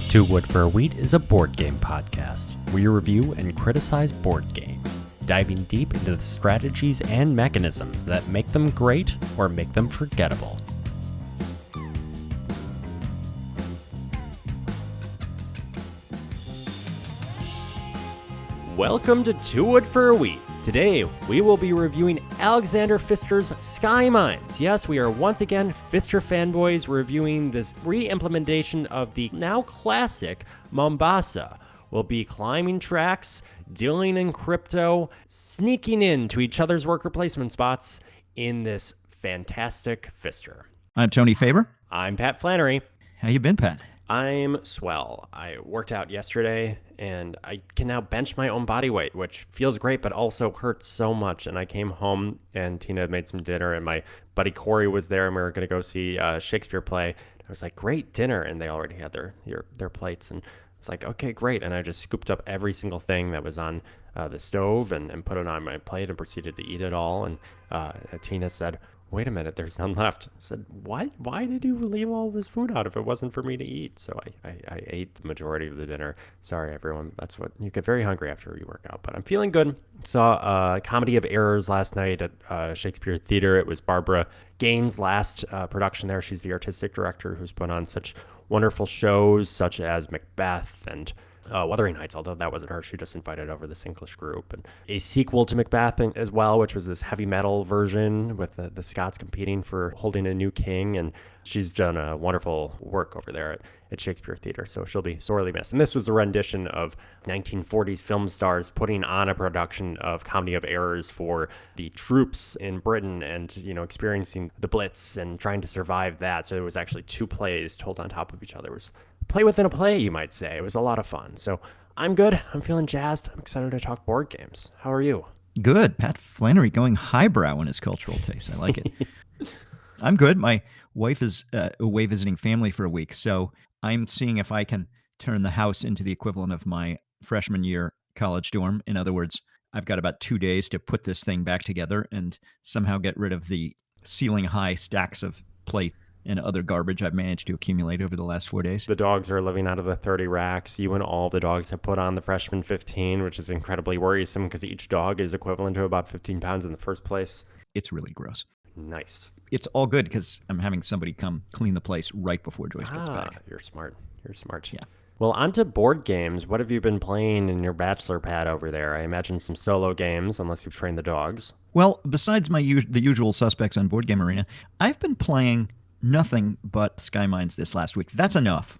Two Wood for a Wheat is a board game podcast. We review and criticize board games, diving deep into the strategies and mechanisms that make them great or make them forgettable. Welcome to Two Wood for a Wheat. Today, we will be reviewing Alexander Pfister's Skymines. Yes, we are once again Pfister fanboys reviewing this re-implementation of the now classic Mombassa. We'll be climbing tracks, dealing in crypto, sneaking into each other's worker placement spots in this fantastic Pfister. I'm Tony Faber. I'm Pat Flannery. How you been, Pat? I'm swell. I worked out yesterday, and I can now bench my own body weight, which feels great, but also hurts so much. And I came home, and Tina had made some dinner, and my buddy Corey was there, and we were going to go see a Shakespeare play. I was like, great dinner, and they already had their plates, and I was like, okay, great. And I just scooped up every single thing that was on the stove and put it on my plate and proceeded to eat it all. And Tina said, wait a minute, there's none left. I said, what? Why did you leave all this food out if it wasn't for me to eat? So I ate the majority of the dinner. Sorry, everyone. That's what you get very hungry after you work out. But I'm feeling good. Saw a Comedy of Errors last night at Shakespeare Theater. It was Barbara Gaines' last production there. She's the artistic director who's put on such wonderful shows such as Macbeth and Wuthering Heights, although that wasn't her. She just invited over this English group. And a sequel to Macbeth as well, which was this heavy metal version with the Scots competing for holding a new king. And she's done a wonderful work over there at Shakespeare Theater, so she'll be sorely missed. And this was a rendition of 1940s film stars putting on a production of Comedy of Errors for the troops in Britain and, experiencing the Blitz and trying to survive that. So it was actually two plays told on top of each other. It was play within a play, you might say. It was a lot of fun. So I'm good. I'm feeling jazzed. I'm excited to talk board games. How are you? Good. Pat Flannery going highbrow in his cultural taste. I like it. I'm good. My wife is away visiting family for a week, so I'm seeing if I can turn the house into the equivalent of my freshman year college dorm. In other words, I've got about 2 days to put this thing back together and somehow get rid of the ceiling-high stacks of plate and other garbage I've managed to accumulate over the last 4 days. The dogs are living out of the 30 racks. You and all the dogs have put on the freshman 15, which is incredibly worrisome because each dog is equivalent to about 15 pounds in the first place. It's really gross. Nice. It's all good because I'm having somebody come clean the place right before Joyce gets back. You're smart. You're smart. Yeah. Well, on to board games. What have you been playing in your bachelor pad over there? I imagine some solo games, unless you've trained the dogs. Well, besides the usual suspects on Board Game Arena, I've been playing nothing but Skymines this last week. That's enough.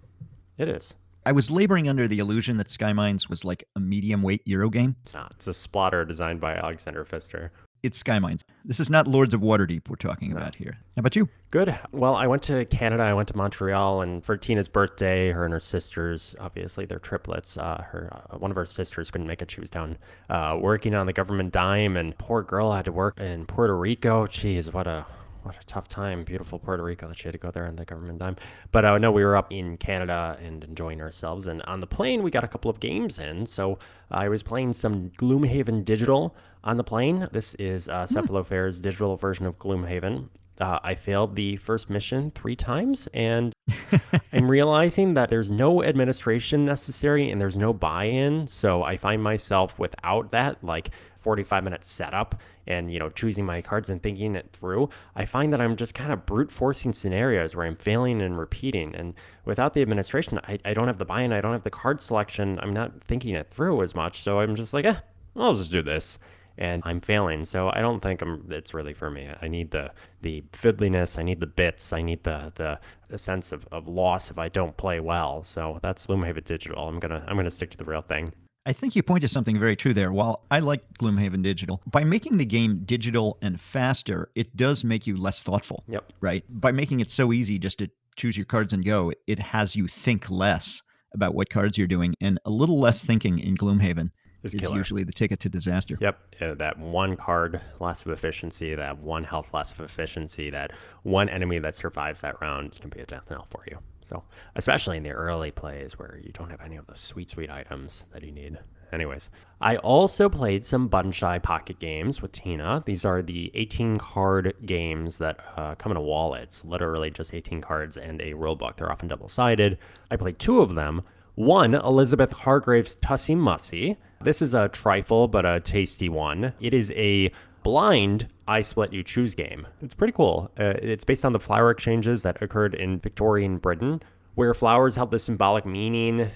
It is. I was laboring under the illusion that Skymines was like a medium-weight Euro game. It's not. It's a Splendor designed by Alexander Pfister. It's Skymines. This is not Lords of Waterdeep we're talking about here. How about you? Good. Well, I went to Canada. I went to Montreal, and for Tina's birthday, her and her sisters, obviously they're triplets. One of her sisters couldn't make it. She was down working on the government dime, and poor girl had to work in Puerto Rico. Jeez, what a tough time. Beautiful Puerto Rico that she had to go there on the government dime. But no, we were up in Canada and enjoying ourselves. And on the plane, we got a couple of games in. So I was playing some Gloomhaven digital on the plane. This is Cephalofair's digital version of Gloomhaven. I failed the first mission 3 times, and I'm realizing that there's no administration necessary and there's no buy-in. So I find myself without that, 45-minute setup and, choosing my cards and thinking it through. I find that I'm just kind of brute forcing scenarios where I'm failing and repeating. And without the administration, I don't have the buy-in. I don't have the card selection. I'm not thinking it through as much. So I'm just like, I'll just do this. And I'm failing, so I don't think it's really for me. I need the fiddliness, I need the bits, I need the sense of loss if I don't play well. So that's Gloomhaven Digital. I'm gonna stick to the real thing. I think you point to something very true there. While I like Gloomhaven Digital, by making the game digital and faster, it does make you less thoughtful. Yep. Right? By making it so easy just to choose your cards and go, it has you think less about what cards you're doing, and a little less thinking in Gloomhaven is usually the ticket to disaster. Yep. That one card loss of efficiency, that one health loss of efficiency, that one enemy that survives that round can be a death knell for you. So, especially in the early plays where you don't have any of those sweet items that you need. Anyways, I also played some Button Shy pocket games with Tina. These are the 18-card games that come in a wallet. It's literally just 18 cards and a rule book. They're often double-sided. I played 2 of them. One, Elizabeth Hargrave's Tussie Mussie. This is a trifle, but a tasty one. It is a blind I Split You Choose game. It's pretty cool. It's based on the flower exchanges that occurred in Victorian Britain, where flowers held this symbolic meaning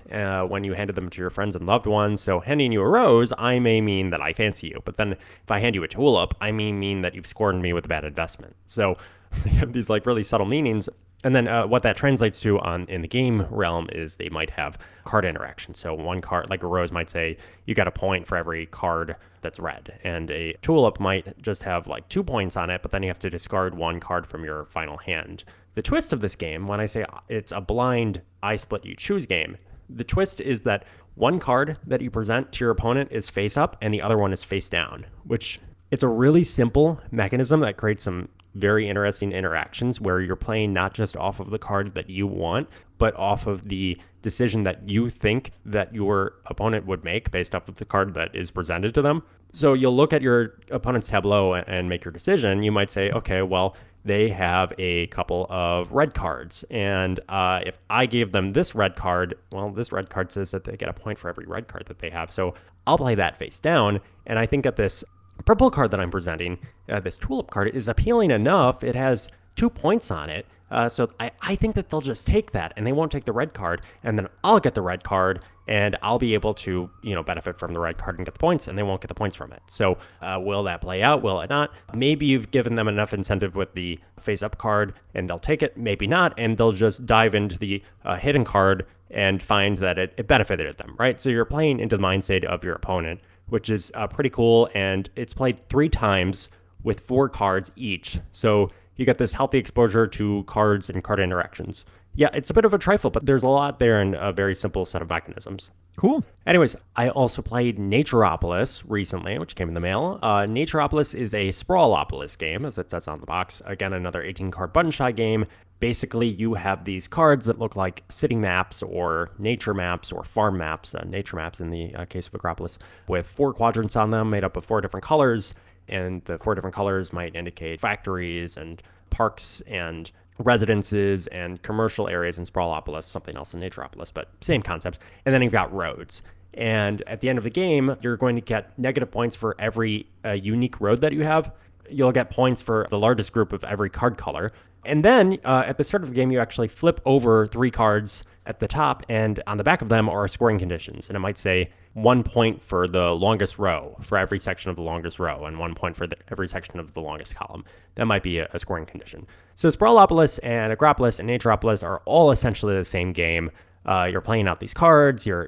when you handed them to your friends and loved ones. So handing you a rose, I may mean that I fancy you. But then if I hand you a tulip, I may mean that you've scorned me with a bad investment. So they have these like really subtle meanings. And then what that translates to in the game realm is they might have card interaction. So one card, like a rose might say, you got a point for every card that's red. And a tulip might just have like 2 points on it, but then you have to discard one card from your final hand. The twist of this game, when I say it's a blind I Split You Choose game, the twist is that one card that you present to your opponent is face up and the other one is face down, which it's a really simple mechanism that creates some very interesting interactions where you're playing not just off of the cards that you want, but off of the decision that you think that your opponent would make based off of the card that is presented to them. So you'll look at your opponent's tableau and make your decision. You might say, okay, well, they have a couple of red cards. And if I gave them this red card, well, this red card says that they get a point for every red card that they have. So I'll play that face down. And I think that this purple card that I'm presenting, this tulip card, is appealing enough. It has 2 points on it. So I think that they'll just take that and they won't take the red card. And then I'll get the red card and I'll be able to, benefit from the red card and get the points, and they won't get the points from it. So will that play out? Will it not? Maybe you've given them enough incentive with the face up card and they'll take it. Maybe not. And they'll just dive into the hidden card and find that it benefited them, right? So you're playing into the mindset of your opponent, which is pretty cool. And it's played 3 times with 4 cards each. So you get this healthy exposure to cards and card interactions. Yeah, it's a bit of a trifle, but there's a lot there in a very simple set of mechanisms. Cool. Anyways, I also played Naturopolis recently, which came in the mail. Naturopolis is a Sprawlopolis game, as it says on the box. Again, another 18-card button shy game. Basically, you have these cards that look like city maps or nature maps or farm maps, nature maps in the case of Agropolis, with 4 quadrants on them made up of 4 different colors. And the 4 different colors might indicate factories and parks and residences and commercial areas in Sprawlopolis, something else in Naturopolis, but same concept. And then you've got roads. And at the end of the game, you're going to get negative points for every unique road that you have. You'll get points for the largest group of every card color. And then at the start of the game, you actually flip over 3 cards at the top, and on the back of them are scoring conditions. And it might say 1 point for the longest row for every section of the longest row, and 1 point for every section of the longest column. That might be a scoring condition. So Sprawlopolis and Agropolis and Naturopolis are all essentially the same game. You're playing out these cards. You're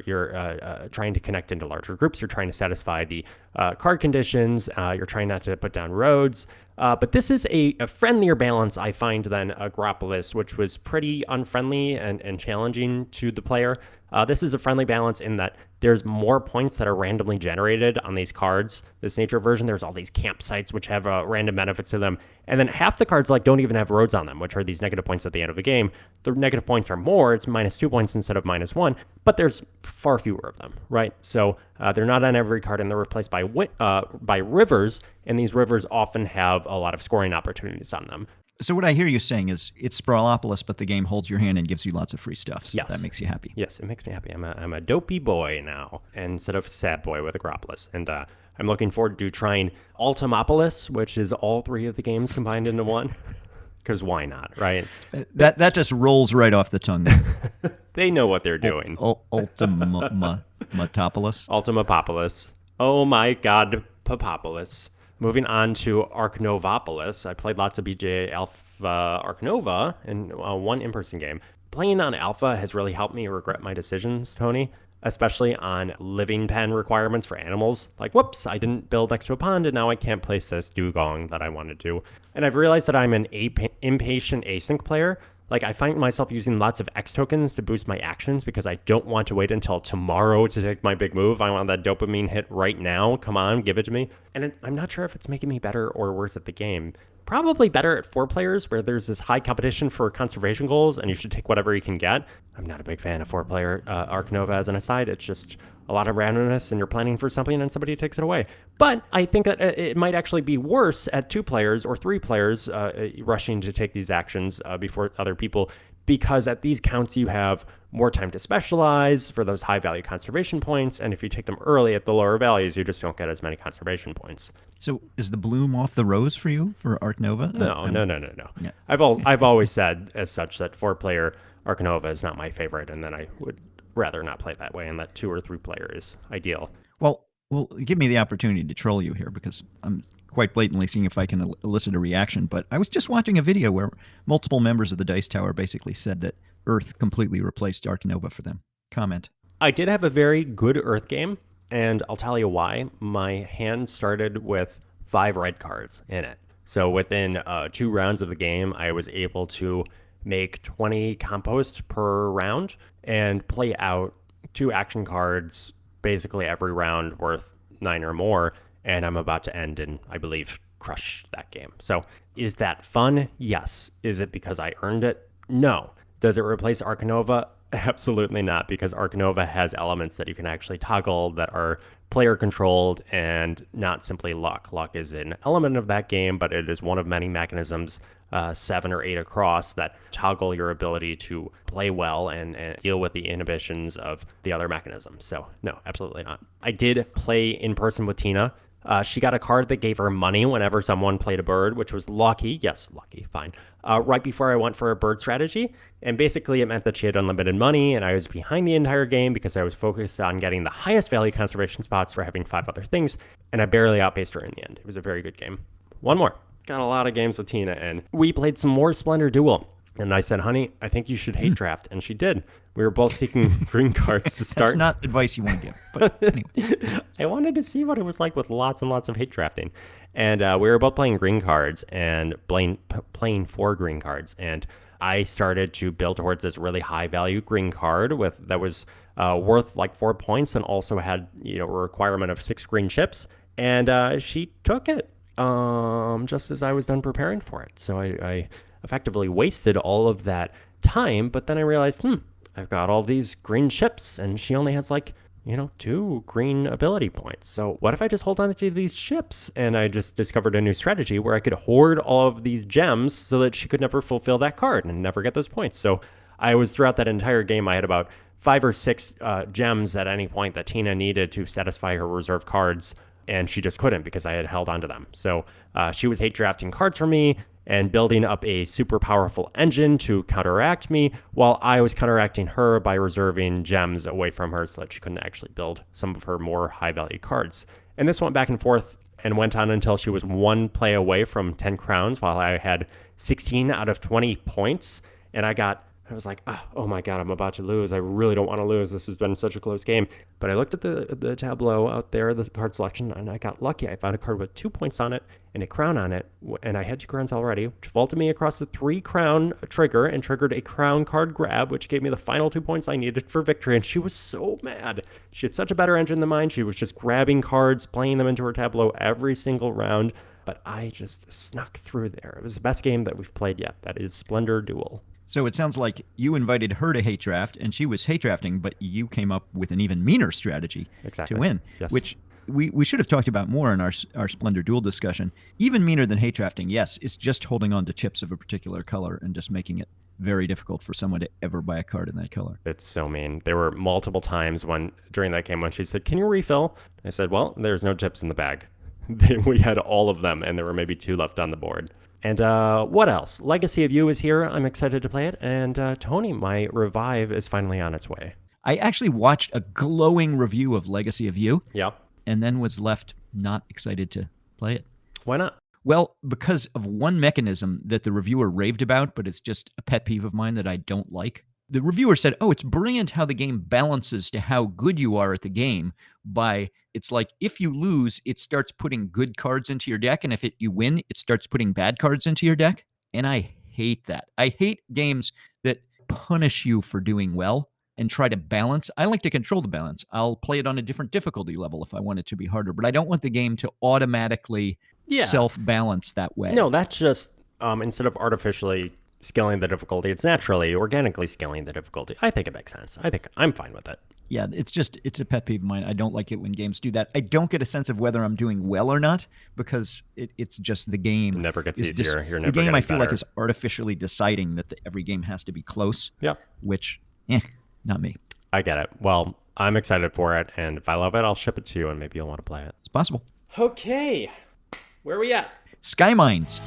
trying to connect into larger groups. You're trying to satisfy the card conditions. You're trying not to put down roads. But this is a friendlier balance, I find, than Agropolis, which was pretty unfriendly and challenging to the player. This is a friendly balance in that there's more points that are randomly generated on these cards. This nature version, there's all these campsites which have random benefits to them. And then half the cards don't even have roads on them, which are these negative points at the end of the game. The negative points are more. It's -2 points instead of -1, but there's far fewer of them, right? So they're not on every card, and they're replaced by rivers, and these rivers often have a lot of scoring opportunities on them. So what I hear you saying is it's Sprawlopolis, but the game holds your hand and gives you lots of free stuff. So Yes. that makes you happy. Yes, it makes me happy. I'm a dopey boy now instead of sad boy with Agropolis. And I'm looking forward to trying Ultimopolis, which is all 3 of the games combined into one. Because why not, right? That just rolls right off the tongue. They know what they're doing. Ultimopolis. Ultimopolis. Oh my God, Papopolis. Moving on to Ark Novopolis. I played lots of BGA Alpha Ark Nova and 1 in-person game. Playing on Alpha has really helped me regret my decisions, Tony, especially on living pen requirements for animals. Like, whoops, I didn't build next to a pond, and now I can't place this dugong that I wanted to. And I've realized that I'm an impatient async player. Like, I find myself using lots of X tokens to boost my actions because I don't want to wait until tomorrow to take my big move. I want that dopamine hit right now. Come on, give it to me. And I'm not sure if it's making me better or worse at the game. Probably better at 4 players where there's this high competition for conservation goals and you should take whatever you can get. I'm not a big fan of 4-player Ark Nova as an aside. It's just a lot of randomness and you're planning for something and somebody takes it away. But I think that it might actually be worse at 2 players or 3 players rushing to take these actions before other people because at these counts you have more time to specialize for those high value conservation points, and if you take them early at the lower values, you just don't get as many conservation points. So is the bloom off the rose for you for Ark Nova? No. Yeah. I've always said as such that 4-player Ark Nova is not my favorite, and then I would rather not play it that way, and that 2 or 3 player is ideal. Well, give me the opportunity to troll you here because I'm quite blatantly seeing if I can elicit a reaction. But I was just watching a video where multiple members of the Dice Tower basically said that Earth completely replaced Ark Nova for them. Comment. I did have a very good Earth game, and I'll tell you why. My hand started with 5 red cards in it. So within 2 rounds of the game, I was able to make 20 compost per round and play out 2 action cards basically every round worth 9 or more. And I'm about to end and, I believe, crush that game. So is that fun? Yes. Is it because I earned it? No. Does it replace Ark Nova? Absolutely not, because Ark Nova has elements that you can actually toggle that are player controlled and not simply luck. Luck is an element of that game, but it is one of many mechanisms, 7 or 8 across, that toggle your ability to play well and deal with the inhibitions of the other mechanisms. So no, absolutely not. I did play in person with Tina. She got a card that gave her money whenever someone played a bird, which was lucky. Yes, lucky, fine. Right before I went for a bird strategy. And basically it meant that she had unlimited money and I was behind the entire game because I was focused on getting the highest value conservation spots for having 5 other things. And I barely outpaced her in the end. It was a very good game. One more. Got a lot of games with Tina and we played some more Splendor Duel. And I said, honey, I think you should hate draft. And she did. We were both seeking green cards to start. That's not advice you want to give. But anyway. I wanted to see what it was like with lots and lots of hate drafting. And we were both playing green cards and playing 4 green cards. And I started to build towards this really high value green card that was worth like 4 points and also had a requirement of 6 green chips. And she took it just as I was done preparing for it. So I effectively wasted all of that time, but then I realized, I've got all these green chips and she only has 2 green ability points. So what if I just hold on to these chips? And I just discovered a new strategy where I could hoard all of these gems so that she could never fulfill that card and never get those points. So throughout that entire game, I had about 5 or 6 gems at any point that Tina needed to satisfy her reserve cards, and she just couldn't because I had held onto them. So she was hate drafting cards for me and building up a super powerful engine to counteract me, while I was counteracting her by reserving gems away from her so that she couldn't actually build some of her more high-value cards. And this went back and forth and went on until she was 1 play away from 10 crowns, while I had 16 out of 20 points. And I was like, oh my God, I'm about to lose. I really don't want to lose. This has been such a close game. But I looked at the tableau out there, the card selection, and I got lucky. I found a card with 2 points on it and a crown on it. And I had 2 crowns already, which vaulted me across the 3 crown trigger and triggered a crown card grab, which gave me the final 2 points I needed for victory. And she was so mad. She had such a better engine than mine. She was just grabbing cards, playing them into her tableau every single round. But I just snuck through there. It was the best game that we've played yet. That is Splendor Duel. So it sounds like you invited her to hate draft, and she was hate drafting, but you came up with an even meaner strategy to win, yes. Which we should have talked about more in our Splendor Duel discussion. Even meaner than hate drafting, yes, it's just holding on to chips of a particular color and just making it very difficult for someone to ever buy a card in that color. It's so mean. There were multiple times during that game when she said, "Can you refill?" I said, "Well, there's no chips in the bag." We had all of them, and there were maybe 2 left on the board. And what else? Legacy of You is here. I'm excited to play it. And Tony, my revive is finally on its way. I actually watched a glowing review of Legacy of You. Yeah. And then was left not excited to play it. Why not? Well, because of one mechanism that the reviewer raved about, but it's just a pet peeve of mine that I don't like. The reviewer said, it's brilliant how the game balances to how good you are at the game it's like if you lose, it starts putting good cards into your deck, and if you win, it starts putting bad cards into your deck. And I hate that. I hate games that punish you for doing well and try to balance. I like to control the balance. I'll play it on a different difficulty level if I want it to be harder, but I don't want the game to automatically self-balance that way. No, that's just instead of artificially scaling the difficulty, it's naturally, organically scaling the difficulty. I think it makes sense. I think I'm fine with it. Yeah, it's a pet peeve of mine. I don't like it when games do that. I don't get a sense of whether I'm doing well or not because it's just the It game never gets is easier. You're the never game I getting feel like better. is artificially deciding that every game has to be close, Yep, which not me. I get it. Well, I'm excited for it, and if I love it, I'll ship it to you, and maybe you'll want to play it. It's possible. Okay, where are we at? Skymines.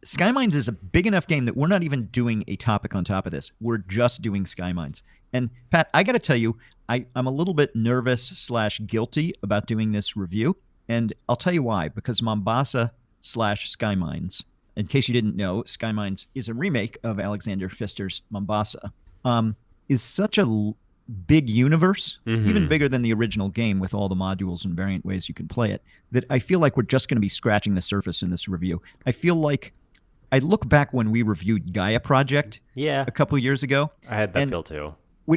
Skymines is a big enough game that we're not even doing a topic on top of this. We're just doing Skymines. And Pat, I got to tell you, I'm a little bit nervous/guilty about doing this review. And I'll tell you why. Because Mombassa/Skymines, in case you didn't know, Skymines is a remake of Alexander Pfister's Mombassa, is such a big universe, even bigger than the original game with all the modules and variant ways you can play it, that I feel like we're just going to be scratching the surface in this review. I feel like I look back when we reviewed Gaia Project Yeah, a couple of years ago, I had that and feel too.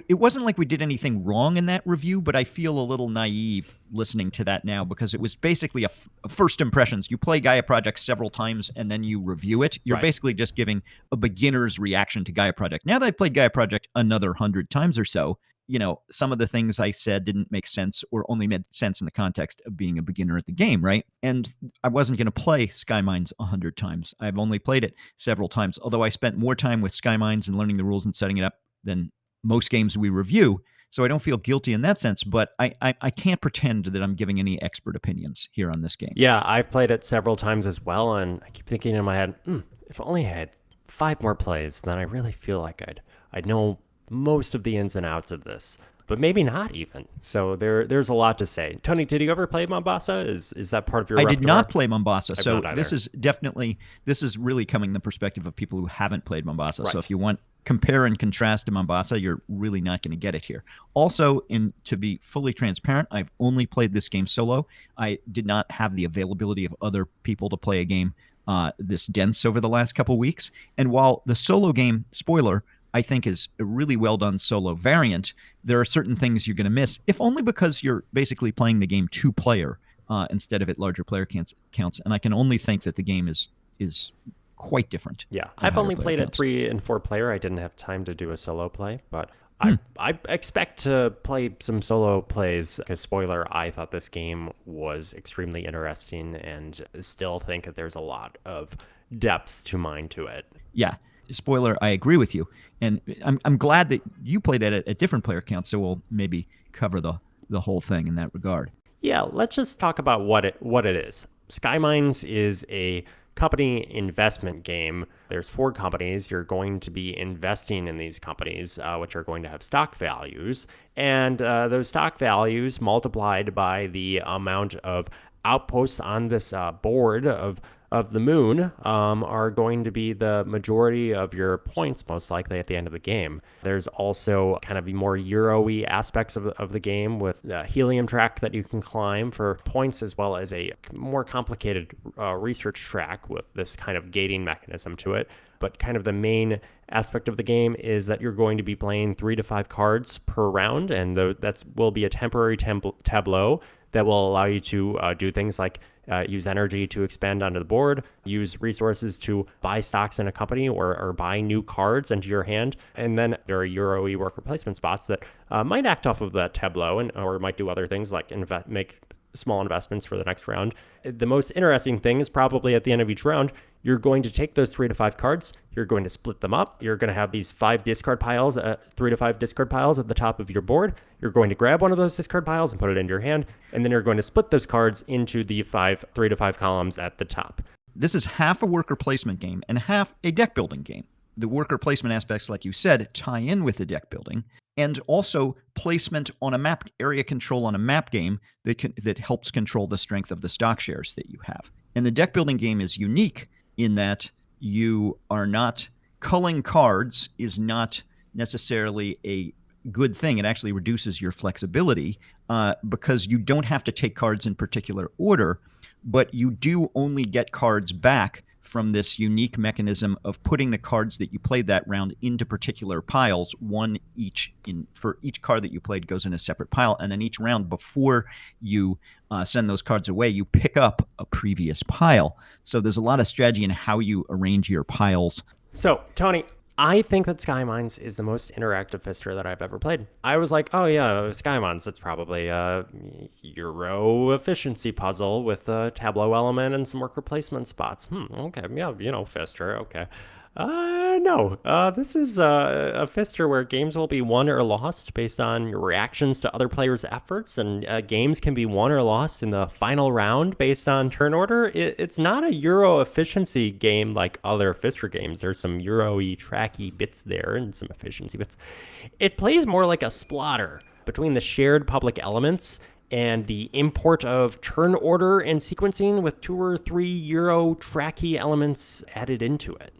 it wasn't like we did anything wrong in that review, but I feel a little naive listening to that now because it was basically a first impressions. You play Gaia Project several times and then you review it. You're Right. basically just giving a beginner's reaction to Gaia Project. Now that I've played Gaia Project another 100 times or so, some of the things I said didn't make sense or only made sense in the context of being a beginner at the game, right? And I wasn't going to play Skymines 100 times. I've only played it several times, although I spent more time with Skymines and learning the rules and setting it up than most games we review. So I don't feel guilty in that sense, but I can't pretend that I'm giving any expert opinions here on this game. Yeah, I've played it several times as well, and I keep thinking in my head, if only I had 5 more plays, then I really feel like I'd know most of the ins and outs of this. But maybe not even. So there's a lot to say. Tony, did you ever play Mombasa? Is that part of your I repertoire? did not play Mombassa, I've so not either. this is really coming the perspective of people who haven't played Mombassa. So Right. if you want compare and contrast to Mombassa, you're really not going to get it here. Also, to be fully transparent, I've only played this game solo. I did not have the availability of other people to play a game this dense over the last couple weeks. And while the solo game, spoiler, I think is a really well done solo variant, there are certain things you're going to miss, if only because you're basically playing the game two player instead of at larger player counts. And I can only think that the game is quite different. Yeah, at I've higher only player played it counts. 3 and 4 player. I didn't have time to do a solo play, but I expect to play some solo plays. Because spoiler, I thought this game was extremely interesting, and still think that there's a lot of depths to mine to it. Yeah. Spoiler, I agree with you. And I'm glad that you played it at different player counts, so we'll maybe cover the whole thing in that regard. Yeah, let's just talk about what it is. Skymines is a company investment game. There's 4 companies. You're going to be investing in these companies, which are going to have stock values, and those stock values multiplied by the amount of outposts on this board of the moon are going to be the majority of your points, most likely at the end of the game. There's also kind of the more Euro-y aspects of the game with the helium track that you can climb for points, as well as a more complicated research track with this kind of gating mechanism to it. But kind of the main aspect of the game is that you're going to be playing 3 to 5 cards per round, and that will be a temporary tableau that will allow you to do things like use energy to expand onto the board, use resources to buy stocks in a company or buy new cards into your hand. And then there are Euro-y worker placement spots that might act off of that tableau or might do other things like make small investments for the next round. The most interesting thing is probably at the end of each round, you're going to take those 3 to 5 cards, you're going to split them up, you're going to have these 5 discard piles, 3 to 5 discard piles at the top of your board, you're going to grab one of those discard piles and put it into your hand, and then you're going to split those cards into the 3 to 5 columns at the top. This is half a worker placement game and half a deck building game. The worker placement aspects, like you said, tie in with the deck building, and also placement on a map, area control on a map game that helps control the strength of the stock shares that you have. And the deck building game is unique in that you are not culling cards is not necessarily a good thing. It actually reduces your flexibility because you don't have to take cards in particular order, but you do only get cards back from this unique mechanism of putting the cards that you played that round into particular piles, one each for each card that you played goes in a separate pile, and then each round before you send those cards away, you pick up a previous pile. So there's a lot of strategy in how you arrange your piles. So, Tony, I think that Skymines is the most interactive Fister that I've ever played. I was like, oh yeah, Skymines, it's probably a Euro efficiency puzzle with a tableau element and some worker placement spots. Okay, yeah, Fister, okay. No. This is a Fister where games will be won or lost based on your reactions to other players' efforts, and games can be won or lost in the final round based on turn order. It's not a Euro efficiency game like other Fister games. There's some Euro-y, tracky bits there and some efficiency bits. It plays more like a Splotter between the shared public elements and the import of turn order and sequencing with 2 or 3 Euro tracky elements added into it.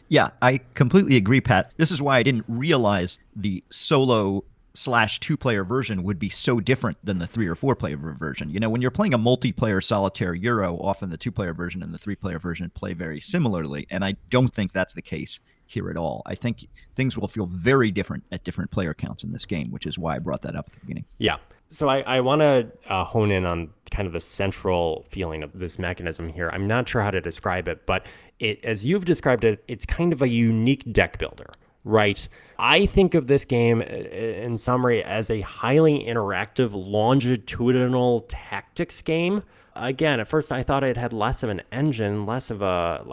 Yeah, I completely agree, Pat. This is why I didn't realize the solo/2-player version would be so different than the 3 or 4-player version. When you're playing a multiplayer solitaire Euro, often the 2-player version and the 3-player version play very similarly, and I don't think that's the case here at all. I think things will feel very different at different player counts in this game, which is why I brought that up at the beginning. Yeah. So I want to hone in on kind of the central feeling of this mechanism here. I'm not sure how to describe it, but as you've described it, it's kind of a unique deck builder, right? I think of this game in summary as a highly interactive longitudinal tactics game. Again, at first I thought it had less of an engine, less of a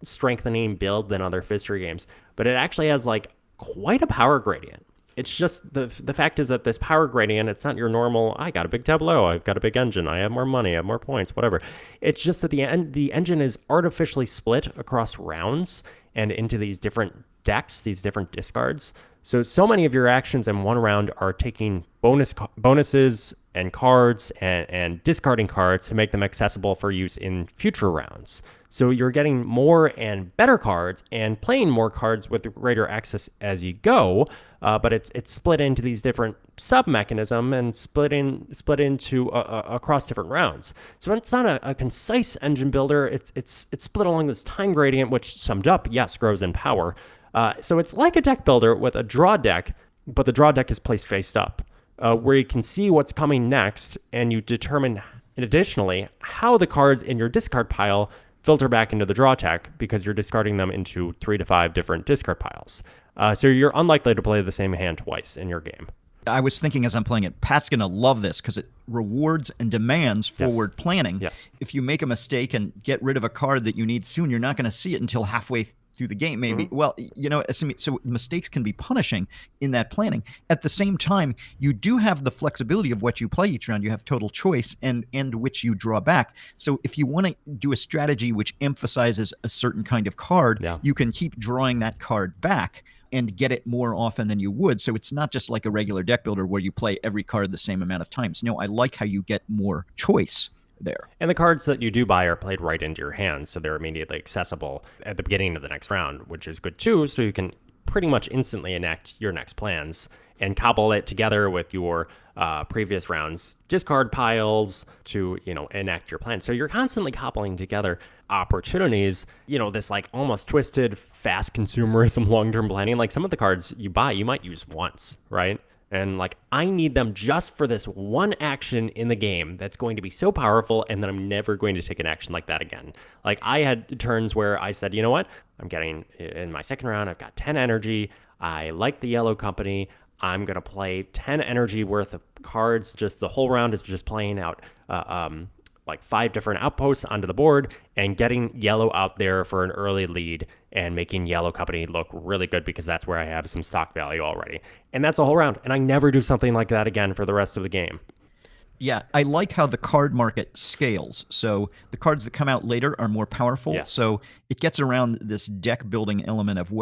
strengthening build than other Fister games, but it actually has quite a power gradient. It's just the fact is that this power gradient, it's not your normal, I got a big tableau, I've got a big engine, I have more money, I have more points, whatever. It's just that the engine is artificially split across rounds and into these different decks, these different discards. So many of your actions in one round are taking bonuses and cards and discarding cards to make them accessible for use in future rounds. So you're getting more and better cards and playing more cards with greater access as you go, but it's split into these different sub-mechanism and split into across different rounds. So it's not a concise engine builder. It's split along this time gradient, which summed up, yes, grows in power. So it's like a deck builder with a draw deck, but the draw deck is placed face up, where you can see what's coming next, and you determine additionally how the cards in your discard pile filter back into the draw deck because you're discarding them into 3 to 5 different discard piles. So you're unlikely to play the same hand twice in your game. I was thinking as I'm playing it, Pat's going to love this because it rewards and demands forward planning. Yes. If you make a mistake and get rid of a card that you need soon, you're not going to see it until halfway through the game, maybe. Mm-hmm. Well, so mistakes can be punishing in that planning. At the same time, you do have the flexibility of what you play each round. You have total choice and which you draw back. So if you want to do a strategy which emphasizes a certain kind of card, you can keep drawing that card back and get it more often than you would. So it's not just like a regular deck builder where you play every card the same amount of times. No, I like how you get more choice there. And the cards that you do buy are played right into your hand, so they're immediately accessible at the beginning of the next round, which is good too, so you can pretty much instantly enact your next plans and cobble it together with your previous round's discard piles to, enact your plan. So you're constantly cobbling together opportunities, this almost twisted, fast consumerism, long-term planning. Like some of the cards you buy, you might use once, right? And I need them just for this one action in the game that's going to be so powerful, and then I'm never going to take an action like that again. I had turns where I said, you know what? I'm getting, in my second round, I've got 10 energy. I like the yellow company. I'm going to play 10 energy worth of cards. Just the whole round is just playing out 5 different outposts onto the board and getting yellow out there for an early lead and making yellow company look really good because that's where I have some stock value already. And that's a whole round. And I never do something like that again for the rest of the game. Yeah, I like how the card market scales. So the cards that come out later are more powerful. Yeah. So it gets around this deck building element of,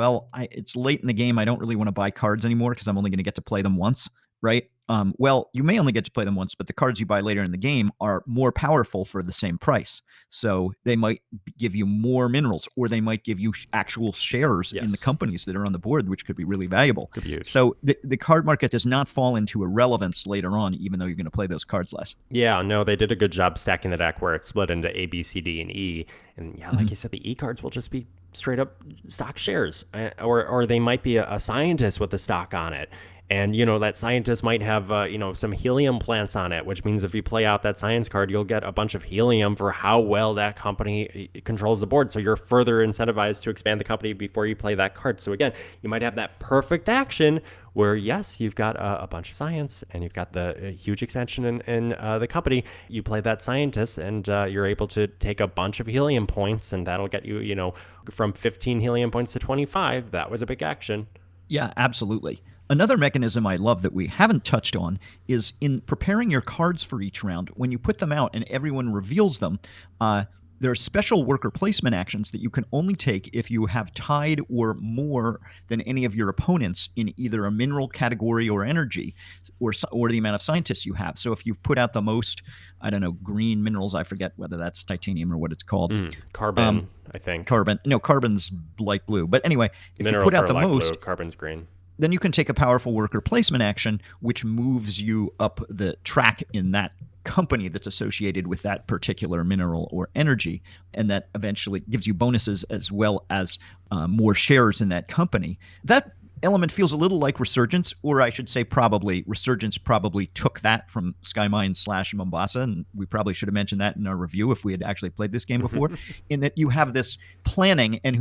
it's late in the game. I don't really want to buy cards anymore because I'm only going to get to play them once, right? You may only get to play them once, but the cards you buy later in the game are more powerful for the same price. So they might give you more minerals, or they might give you actual shares in the companies that are on the board, which could be really valuable. Could be huge. So the card market does not fall into irrelevance later on, even though you're going to play those cards less. Yeah, no, they did a good job stacking the deck where it's split into A, B, C, D, and E. And like you said, the E cards will just be straight up stock shares, or they might be a scientist with a stock on it. And, you know, that scientist might have, you know, some helium plants on it, which means if you play out that science card, you'll get a bunch of helium for how well that company controls the board. So you're further incentivized to expand the company before you play that card. So again, you might have that perfect action where, yes, you've got a bunch of science and you've got the huge expansion in the company. You play that scientist and you're able to take a bunch of helium points, and that'll get you, you know, from 15 helium points to 25. That was a big action. Yeah, absolutely. Another mechanism I love that we haven't touched on is in preparing your cards for each round. When you put them out and everyone reveals them, there are special worker placement actions that you can only take if you have tied or more than any of your opponents in either a mineral category or energy, or the amount of scientists you have. So if you've put out the most, I don't know, green minerals, I forget whether that's titanium or what it's called. Carbon, I think. Carbon. No, carbon's light blue. But anyway, if you Minerals put out are the light most, blue, carbon's green. then you can take a powerful worker placement action, which moves you up the track in that company that's associated with that particular mineral or energy. And that eventually gives you bonuses as well as more shares in that company. That element feels a little like Resurgence, or I should say probably Resurgence probably took that from Skymines / Mombassa, and we probably should have mentioned that in our review if we had actually played this game before, in that you have this planning, and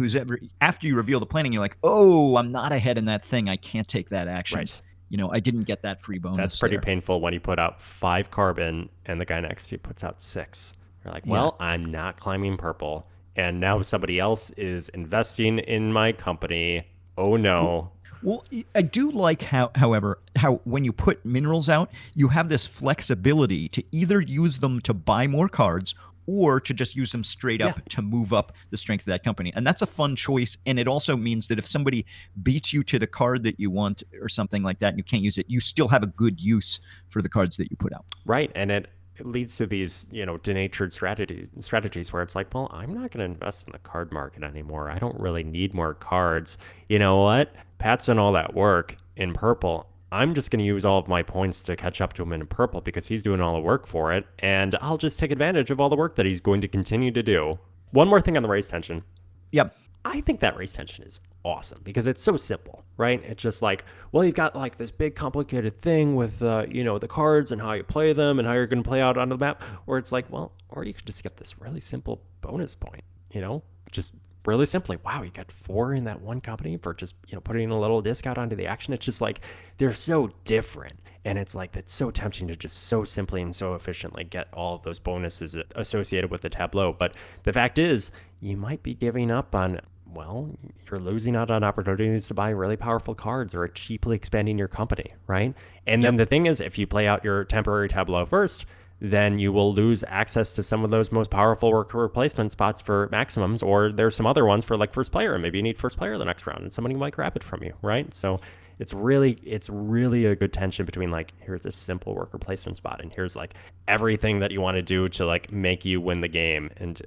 after you reveal the planning, you're like, oh, I'm not ahead in that thing. I can't take that action. Right. You know, I didn't get that free bonus. That's pretty there. painful when you put out 5 carbon and the guy next to you puts out 6. You're like, well, I'm not climbing purple. And now somebody else is investing in my company. Oh, no. Well, I do like however, how when you put minerals out, you have this flexibility to either use them to buy more cards or to just use them straight up to move up the strength of that company. And that's a fun choice. And it also means that if somebody beats you to the card that you want or something like that and you can't use it, you still have a good use for the cards that you put out. Right. And it leads to these, you know, denatured strategies where it's like, well, I'm not going to invest in the card market anymore. I don't really need more cards. You know what? Pat's done all that work in purple. I'm just going to use all of my points to catch up to him in purple because he's doing all the work for it. And I'll just take advantage of all the work that he's going to continue to do. One more thing on the race tension. Yep. I think that race tension is awesome because it's so simple, right? It's just like, well, you've got like this big complicated thing with, you know, the cards and how you play them and how you're going to play out onto the map. Or it's like, well, or you could just get this really simple bonus point, you know, just really simply, wow, you got 4 in that one company for just, you know, putting a little discount onto the action. It's just like, they're so different. And it's like, it's so tempting to just so simply and so efficiently get all of those bonuses associated with the tableau. But the fact is, you might be giving up on, well, you're losing out on opportunities to buy really powerful cards or cheaply expanding your company, right? And then the thing is, if you play out your temporary tableau first, then you will lose access to some of those most powerful worker replacement spots for maximums, or there's some other ones for like first player, and maybe you need first player the next round and somebody might grab it from you, right? So it's really a good tension between like, here's this simple worker placement spot and here's like everything that you want to do to like make you win the game. And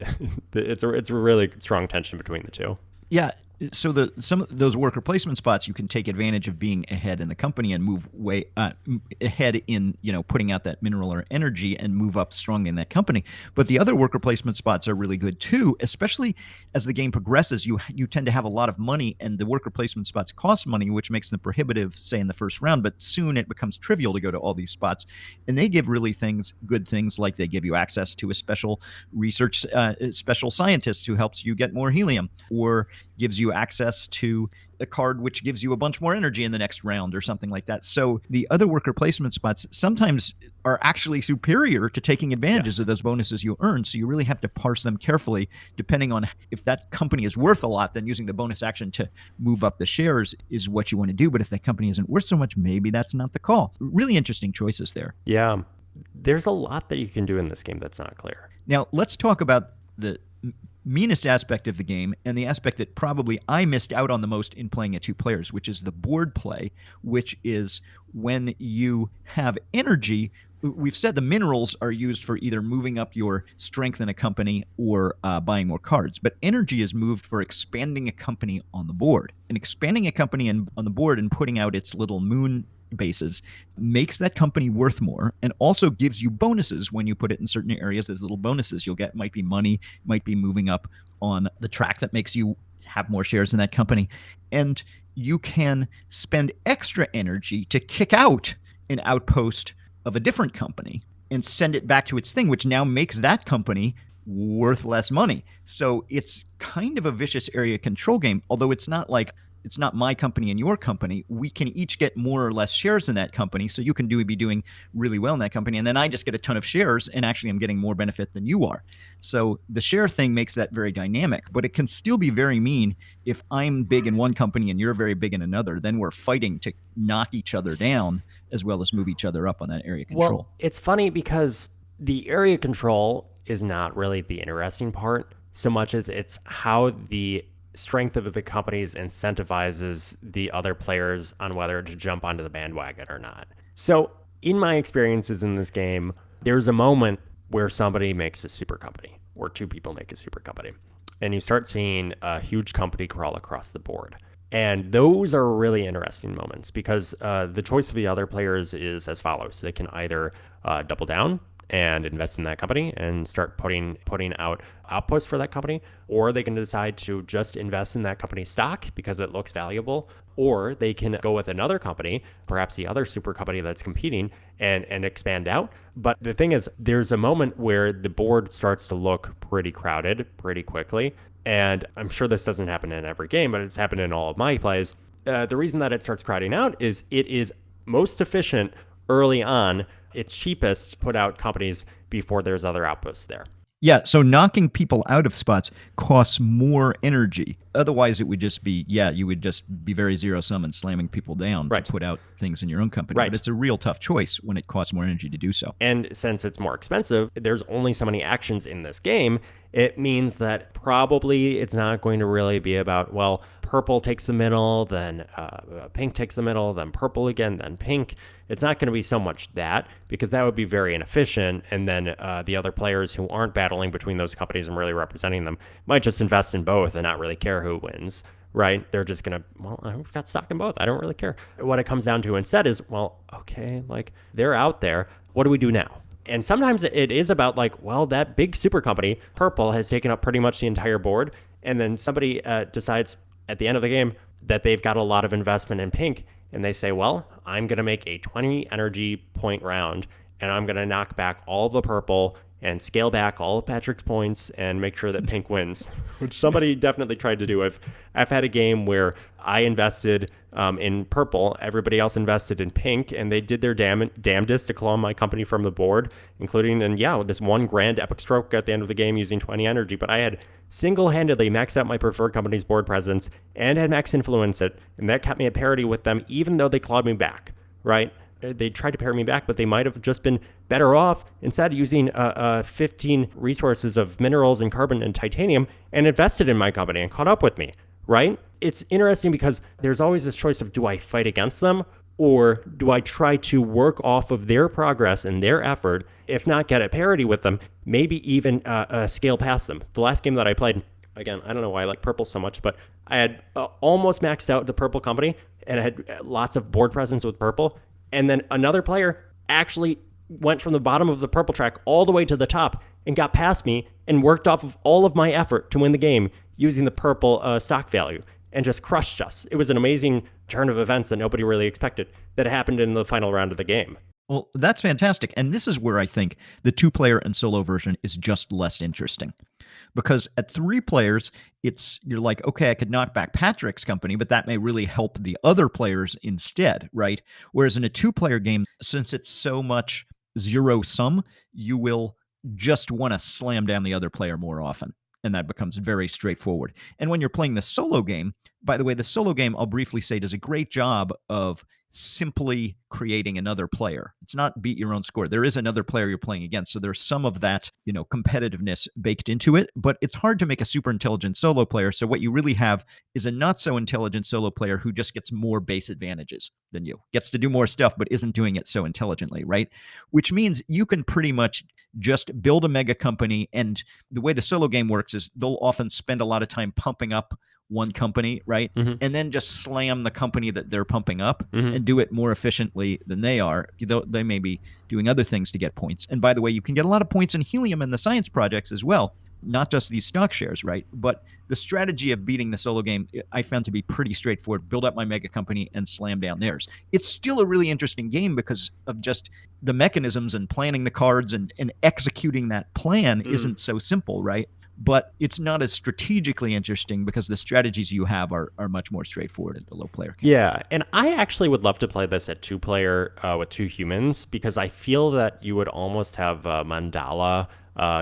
it's a really strong tension between the two. Yeah. So some of those worker placement spots, you can take advantage of being ahead in the company and move way ahead in, you know, putting out that mineral or energy and move up strongly in that company. But the other worker placement spots are really good too, especially as the game progresses. You tend to have a lot of money, and the worker placement spots cost money, which makes them prohibitive, say in the first round. But soon it becomes trivial to go to all these spots, and they give really good things like they give you access to a special research, special scientist who helps you get more helium, or gives you access to a card which gives you a bunch more energy in the next round or something like that. So the other worker placement spots sometimes are actually superior to taking advantages of those bonuses you earn. So you really have to parse them carefully, depending on if that company is worth a lot, then using the bonus action to move up the shares is what you want to do. But if that company isn't worth so much, maybe that's not the call. Really interesting choices there. Yeah. There's a lot that you can do in this game that's not clear. Now, let's talk about the meanest aspect of the game, and the aspect that probably I missed out on the most in playing at 2 players, which is the board play, which is when you have energy. We've said the minerals are used for either moving up your strength in a company or buying more cards, but energy is moved for expanding a company on the board. And expanding a company on the board and putting out its little moon bases makes that company worth more, and also gives you bonuses when you put it in certain areas. As little bonuses you'll get, might be money, might be moving up on the track that makes you have more shares in that company. And you can spend extra energy to kick out an outpost of a different company and send it back to its thing, which now makes that company worth less money. So it's kind of a vicious area control game, although it's not like it's not my company and your company. We can each get more or less shares in that company. So you can be doing really well in that company. And then I just get a ton of shares, and actually I'm getting more benefit than you are. So the share thing makes that very dynamic, but it can still be very mean if I'm big in one company and you're very big in another. Then we're fighting to knock each other down as well as move each other up on that area control. Well, it's funny because the area control is not really the interesting part so much as it's how the strength of the companies incentivizes the other players on whether to jump onto the bandwagon or not. So, in my experiences in this game, there's a moment where somebody makes a super company, or two people make a super company, and you start seeing a huge company crawl across the board. And those are really interesting moments because the choice of the other players is as follows. They can either double down and invest in that company and start putting out outputs for that company, or they can decide to just invest in that company's stock because it looks valuable, or they can go with another company, perhaps the other super company that's competing, and expand out. But the thing is, there's a moment where the board starts to look pretty crowded pretty quickly. And I'm sure this doesn't happen in every game, but it's happened in all of my plays. The reason that it starts crowding out is it is most efficient early on. It's cheapest to put out companies before there's other outposts there. Yeah, so knocking people out of spots costs more energy. Otherwise, it would just be, you would just be very zero-sum and slamming people down to put out things in your own company. Right. But it's a real tough choice when it costs more energy to do so. And since it's more expensive, there's only so many actions in this game. It means that probably it's not going to really be about, well, purple takes the middle, then pink takes the middle, then purple again, then pink. It's not going to be so much that, because that would be very inefficient. And then the other players who aren't battling between those companies and really representing them might just invest in both and not really care who wins, right? They're just going to, well, I've got stock in both. I don't really care. What it comes down to instead is, well, okay, like they're out there. What do we do now? And sometimes it is about like, well, that big super company, purple, has taken up pretty much the entire board. And then somebody decides at the end of the game that they've got a lot of investment in pink. And they say, well, I'm going to make a 20 energy point round and I'm going to knock back all the purple and scale back all of Patrick's points and make sure that pink wins, which somebody definitely tried to do. I've had a game where I invested in purple, everybody else invested in pink, and they did their damnedest to clone my company from the board, including, this one grand epic stroke at the end of the game using 20 energy. But I had single-handedly maxed out my preferred company's board presence and had max influence it, and that kept me at parity with them, even though they clawed me back, right? They tried to pair me back, but they might have just been better off instead using 15 resources of minerals and carbon and titanium and invested in my company and caught up with me, right? It's interesting because there's always this choice of, do I fight against them or do I try to work off of their progress and their effort, if not get at parity with them, maybe even scale past them. The last game that I played, again, I don't know why I like purple so much, but I had almost maxed out the purple company and I had lots of board presence with purple. And then another player actually went from the bottom of the purple track all the way to the top and got past me and worked off of all of my effort to win the game using the purple stock value and just crushed us. It was an amazing turn of events that nobody really expected that happened in the final round of the game. Well, that's fantastic. And this is where I think the 2-player and solo version is just less interesting. Because at 3 players, you're like, okay, I could knock back Patrick's company, but that may really help the other players instead, right? Whereas in a 2-player game, since it's so much zero sum, you will just want to slam down the other player more often. And that becomes very straightforward. And when you're playing the solo game, by the way, the solo game, I'll briefly say, does a great job of simply creating another player. It's not beat your own score. There is another player you're playing against. So there's some of that, competitiveness baked into it, but it's hard to make a super intelligent solo player. So what you really have is a not so intelligent solo player who just gets more base advantages than you, gets to do more stuff, but isn't doing it so intelligently, right? Which means you can pretty much just build a mega company. And the way the solo game works is they'll often spend a lot of time pumping up one company, right? Mm-hmm. And then just slam the company that they're pumping up Mm-hmm. and do it more efficiently than they are. They may be doing other things to get points. And by the way, you can get a lot of points in helium in the science projects as well. not just these stock shares, right? But the strategy of beating the solo game, I found to be pretty straightforward. Build up my mega company and slam down theirs. It's still a really interesting game because of just the mechanisms and planning the cards and executing that plan isn't so simple, right? But it's not as strategically interesting because the strategies you have are much more straightforward at the low player count. Yeah, and I actually would love to play this at two-player with two humans because I feel that you would almost have a Mandala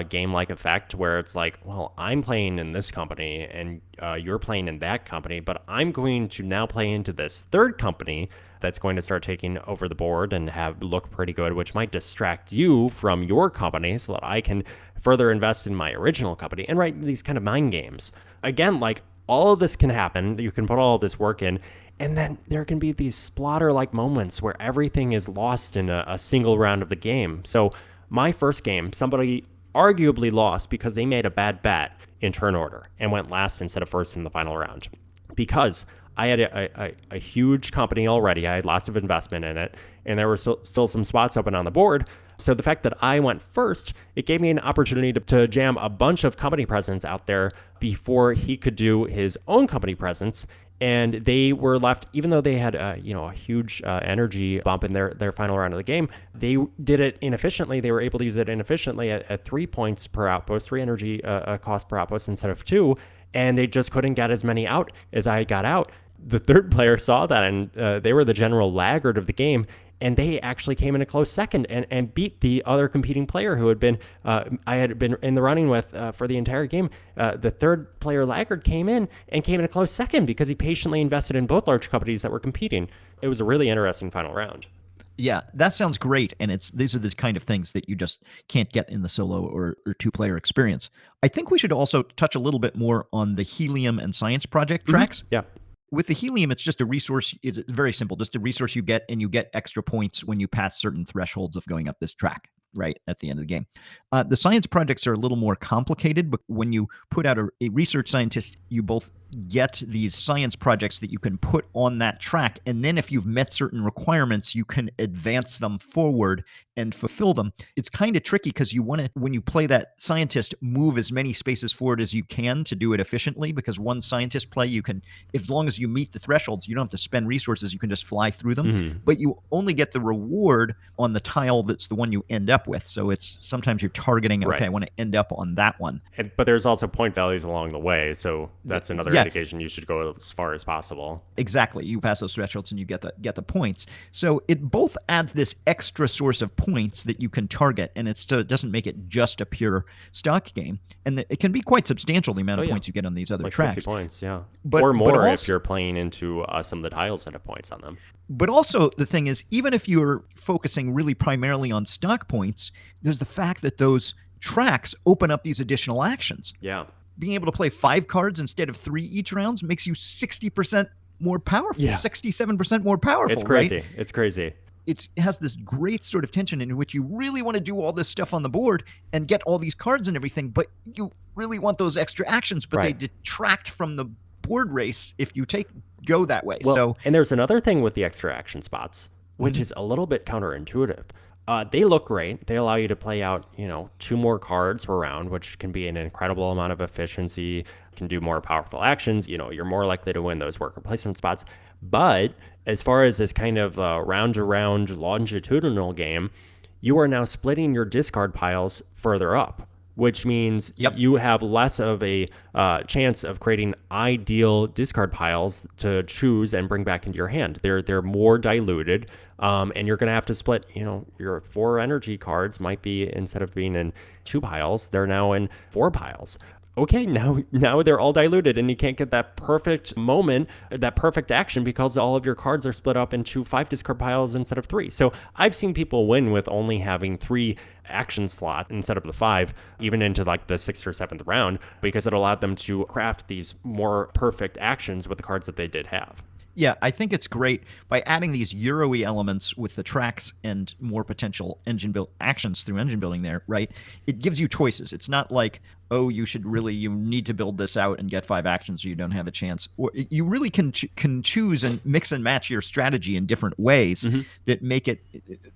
game-like effect where it's like, well, I'm playing in this company and you're playing in that company, but I'm going to now play into this third company that's going to start taking over the board and have look pretty good, which might distract you from your company so that I can further invest in my original company and write these kind of mind games. Again, like all of this can happen. You can put all of this work in, and then there can be these splatter-like moments where everything is lost in a single round of the game. So my first game, somebody arguably lost because they made a bad bet in turn order and went last instead of first in the final round. Because I had a huge company already. I had lots of investment in it, and there were still some spots open on the board. So the fact that I went first, it gave me an opportunity to jam a bunch of company presence out there before he could do his own company presence. And they were left, even though they had a huge energy bump in their final round of the game, they did it inefficiently. They were able to use it inefficiently at 3 points per outpost, 3 energy cost per outpost instead of 2. And they just couldn't get as many out as I got out. The third player saw that, and they were the general laggard of the game. And they actually came in a close second and beat the other competing player who had been I had been in the running with for the entire game. The third player laggard came in a close second because he patiently invested in both large companies that were competing. It was a really interesting final round. Yeah, that sounds great. And these are the kind of things that you just can't get in the solo or two-player experience. I think we should also touch a little bit more on the Helium and Science Project tracks. Yeah. With the Helium, it's just a resource. It's very simple, just a resource you get, and you get extra points when you pass certain thresholds of going up this track, right, at the end of the game. The science projects are a little more complicated, but when you put out a research scientist, you both get these science projects that you can put on that track, and then if you've met certain requirements, you can advance them forward and fulfill them. It's kind of tricky because you want to, when you play that scientist, move as many spaces forward as you can to do it efficiently, because one scientist play, you can, as long as you meet the thresholds, you don't have to spend resources, you can just fly through them, but you only get the reward on the tile that's the one you end up with. So it's sometimes you're targeting, okay, I want to end up on that one. But there's also point values along the way, so that's another indication you should go as far as possible. Exactly. You pass those thresholds and you get the points. So it both adds this extra source of points that you can target, and it doesn't make it just a pure stock game. And it can be quite substantial, the amount of points you get on these other like tracks. 50 points, yeah. Or more if you're playing into some of the tiles that have points on them. But also the thing is, even if you're focusing really primarily on stock points, there's the fact that those tracks open up these additional actions. Yeah. Being able to play 5 cards instead of 3 each round makes you 60% more powerful, 67% more powerful. It's crazy. Right? It's crazy. It has this great sort of tension in which you really want to do all this stuff on the board and get all these cards and everything, but you really want those extra actions, but they detract from the board race if you go that way. Well, and there's another thing with the extra action spots, which is a little bit counterintuitive. They look great. They allow you to play out, 2 more cards per round, which can be an incredible amount of efficiency, can do more powerful actions. You're more likely to win those worker placement spots. But as far as this kind of round-to-round longitudinal game, you are now splitting your discard piles further up, which means you have less of a chance of creating ideal discard piles to choose and bring back into your hand. They're more diluted, and you're going to have to split, your 4 energy cards might be, instead of being in 2 piles, they're now in 4 piles. Okay, now they're all diluted, and you can't get that perfect moment, that perfect action, because all of your cards are split up into 5 discard piles instead of 3. So I've seen people win with only having 3 action slot instead of the 5, even into like the 6th or 7th round, because it allowed them to craft these more perfect actions with the cards that they did have. Yeah, I think it's great by adding these Euro-y elements with the tracks and more potential engine build actions through engine building there, right? It gives you choices. It's not like, oh, you need to build this out and get 5 actions or you don't have a chance. Or you really can choose and mix and match your strategy in different ways that make it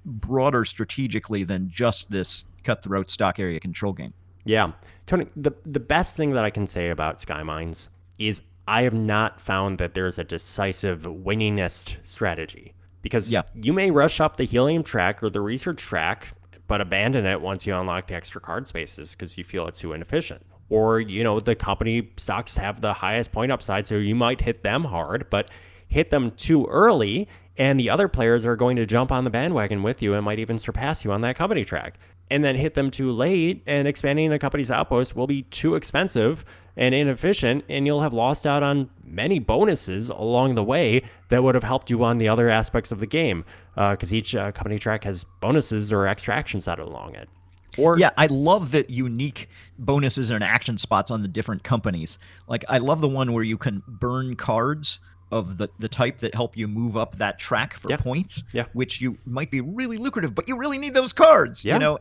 broader strategically than just this cutthroat stock area control game. Yeah. Tony, the best thing that I can say about Skymines is I have not found that there's a decisive winningest strategy. Because Yeah. you may rush up the helium track or the research track, but abandon it once you unlock the extra card spaces because you feel it's too inefficient. Or, the company stocks have the highest point upside, so you might hit them hard, but hit them too early, and the other players are going to jump on the bandwagon with you and might even surpass you on that company track. And then hit them too late, and expanding a company's outpost will be too expensive and inefficient, and you'll have lost out on many bonuses along the way that would have helped you on the other aspects of the game, because each company track has bonuses or extra actions out along it. Or Yeah, I love the unique bonuses and action spots on the different companies. Like, I love the one where you can burn cards of the type that help you move up that track for Yeah. points, Yeah. which you might be really lucrative, but you really need those cards. Yeah.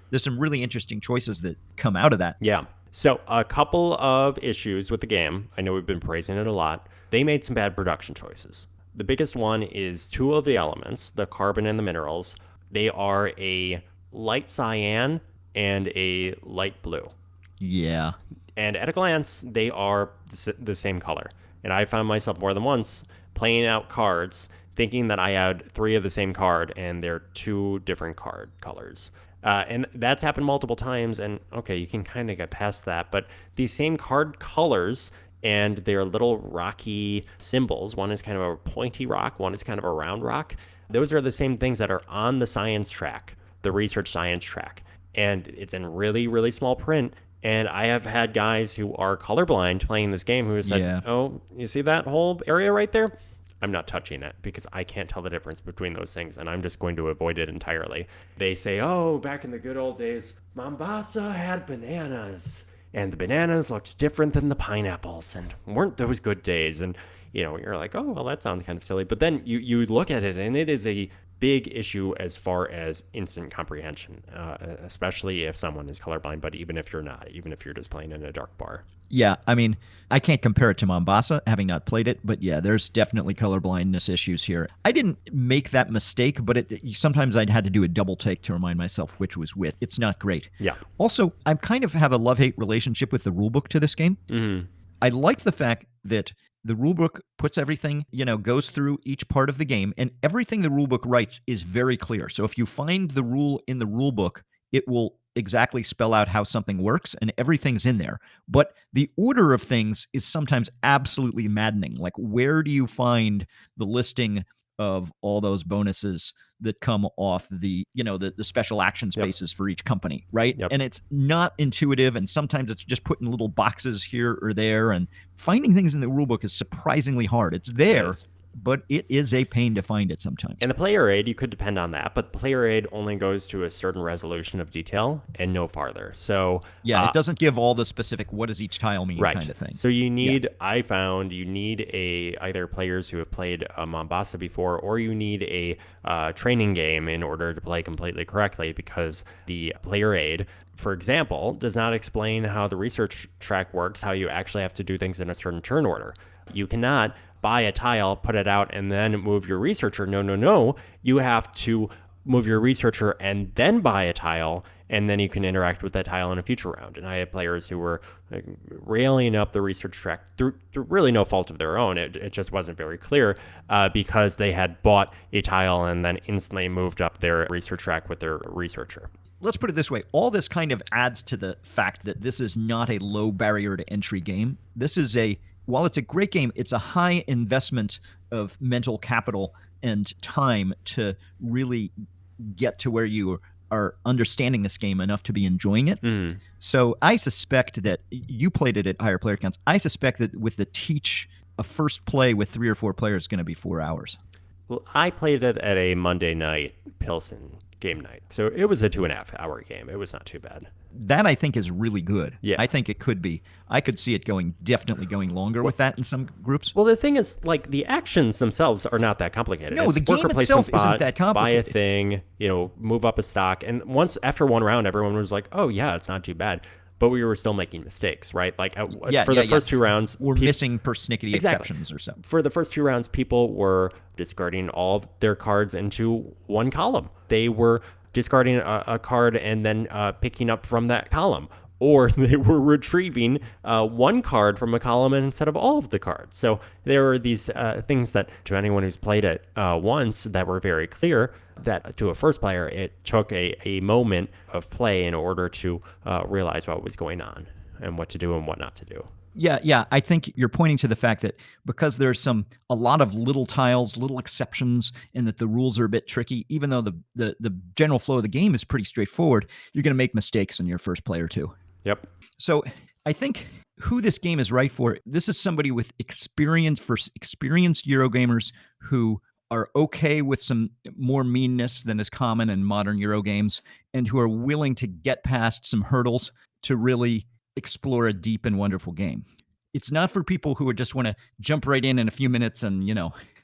There's some really interesting choices that come out of that. Yeah. So a couple of issues with the game. I know we've been praising it a lot. They made some bad production choices. The biggest one is two of the elements, the carbon and the minerals. They are a light cyan and a light blue. Yeah. And at a glance, they are the same color. And I found myself more than once playing out cards thinking that I had three of the same card and they're two different card colors. And that's happened multiple times. And okay, you can kind of get past that. But these same card colors and they're little rocky symbols. One is kind of a pointy rock, one is kind of a round rock. Those are the same things that are on the science track, the research science track. And it's in really, really small print. And I have had guys who are colorblind playing this game who have said, Yeah. oh, you see that whole area right there? I'm not touching it because I can't tell the difference between those things and I'm just going to avoid it entirely. They say, oh, back in the good old days, Mombassa had bananas and the bananas looked different than the pineapples and weren't those good days? And, you're like, oh, well, that sounds kind of silly. But then you look at it and it is a big issue as far as instant comprehension, especially if someone is colorblind, but even if you're not, even if you're just playing in a dark bar. Yeah, I mean, I can't compare it to Mombasa, having not played it, but yeah, there's definitely colorblindness issues here. I didn't make that mistake, but sometimes I'd had to do a double take to remind myself which was which. It's not great. Yeah. Also, I kind of have a love-hate relationship with the rulebook to this game. Mm-hmm. I like the fact that the rulebook puts everything, goes through each part of the game, and everything the rulebook writes is very clear. So if you find the rule in the rulebook, it will exactly spell out how something works, and everything's in there. But the order of things is sometimes absolutely maddening. Like, where do you find the listing of all those bonuses that come off the special action spaces for each company, right? Yep. And it's not intuitive, and sometimes it's just put in little boxes here or there, and finding things in the rulebook is surprisingly hard. It's there, but it is a pain to find it sometimes. And the player aid, you could depend on that, but the player aid only goes to a certain resolution of detail and no farther. So yeah, it doesn't give all the specific what does each tile mean kind of thing. So you need, I found, you need either players who have played Mombassa before, or you need a training game in order to play completely correctly, because the player aid, for example, does not explain how the research track works, how you actually have to do things in a certain turn order. You cannot buy a tile, put it out, and then move your researcher. No. You have to move your researcher and then buy a tile, and then you can interact with that tile in a future round. And I had players who were railing up the research track through really no fault of their own. It just wasn't very clear because they had bought a tile and then instantly moved up their research track with their researcher. Let's put it this way. All this kind of adds to the fact that this is not a low barrier to entry game. This is while it's a great game, it's a high investment of mental capital and time to really get to where you are understanding this game enough to be enjoying it. So I suspect that you played it at higher player counts. I suspect that with the teach, a first play with 3 or 4 players is going to be 4 hours. Well, I played it at a Monday night Pilsen game night. So it was a 2.5 hour game. It was not too bad. That I think is really good. Yeah. I think it could be. I could see it definitely going longer with that in some groups. Well, the thing is, like, the actions themselves are not that complicated. No, it's the game itself isn't that complicated. Buy a thing, move up a stock. And after one round, everyone was like, oh, yeah, it's not too bad. But we were still making mistakes, right? Like, for the first 2 rounds, we're missing persnickety exceptions or something. For the first 2 rounds, people were discarding all of their cards into one column. They were discarding a card and then picking up from that column. or they were retrieving one card from a column instead of all of the cards. So there are these things that, to anyone who's played it once, that were very clear, that to a first player, it took a moment of play in order to realize what was going on and what to do and what not to do. Yeah. I think you're pointing to the fact that because there's a lot of little tiles, little exceptions, and that the rules are a bit tricky, even though the general flow of the game is pretty straightforward, you're going to make mistakes in your first play or two. Yep. So I think who this game is right for, this is somebody with experienced Eurogamers who are okay with some more meanness than is common in modern Euro games, and who are willing to get past some hurdles to really explore a deep and wonderful game. It's not for people who just want to jump right in a few minutes and,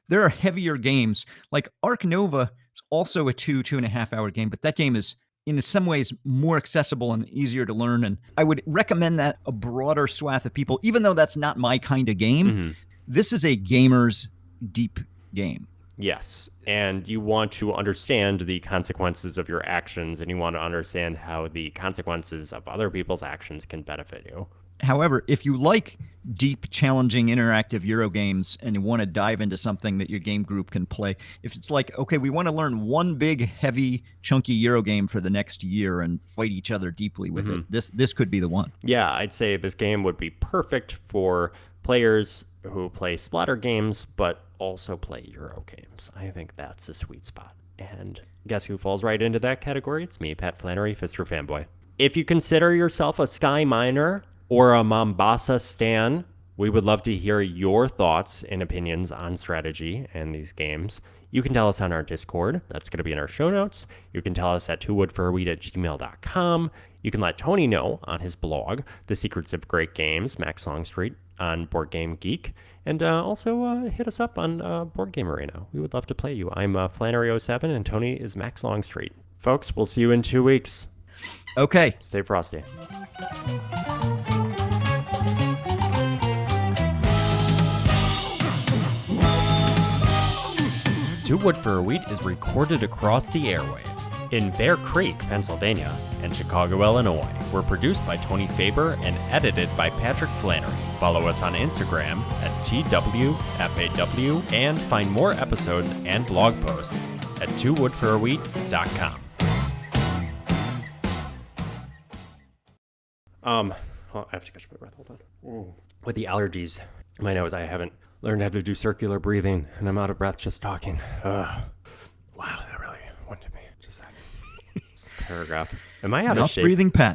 there are heavier games. Like Ark Nova is also a 2.5 hour game, but that game is in some ways more accessible and easier to learn. And I would recommend that a broader swath of people, even though that's not my kind of game. This is a gamer's deep game. Yes, and you want to understand the consequences of your actions, and you want to understand how the consequences of other people's actions can benefit you. However, if you like deep, challenging, interactive Euro games and you want to dive into something that your game group can play, if it's like, okay, we want to learn one big, heavy, chunky Euro game for the next year and fight each other deeply with it, this could be the one. Yeah, I'd say this game would be perfect for players who play splatter games, but also play Euro games. I think that's the sweet spot. And guess who falls right into that category? It's me, Pat Flannery, Pfister fanboy. If you consider yourself a Sky Miner or a Mombassa stan, we would love to hear your thoughts and opinions on strategy and these games. You can tell us on our Discord. That's going to be in our show notes. You can tell us at TwoWoodForAWheat@gmail.com. You can let Tony know on his blog, The Secrets of Great Games, Max Longstreet, on Board Game Geek. And also hit us up on Board Game Arena. We would love to play you. I'm Flannery07, and Tony is Max Longstreet. Folks, we'll see you in 2 weeks. Okay. Stay frosty. Two Wood for a Wheat is recorded across the airwaves in Bear Creek, Pennsylvania, and Chicago, Illinois. We're produced by Tony Faber and edited by Patrick Flannery. Follow us on Instagram at TWFAW and find more episodes and blog posts at TwoWoodForAWheat.com. I have to catch my breath. Hold on. With the allergies in my nose, I haven't learned how to do circular breathing, and I'm out of breath just talking. Wow, that really went to me. Just that paragraph. Am I out of shape? Breathing Pat.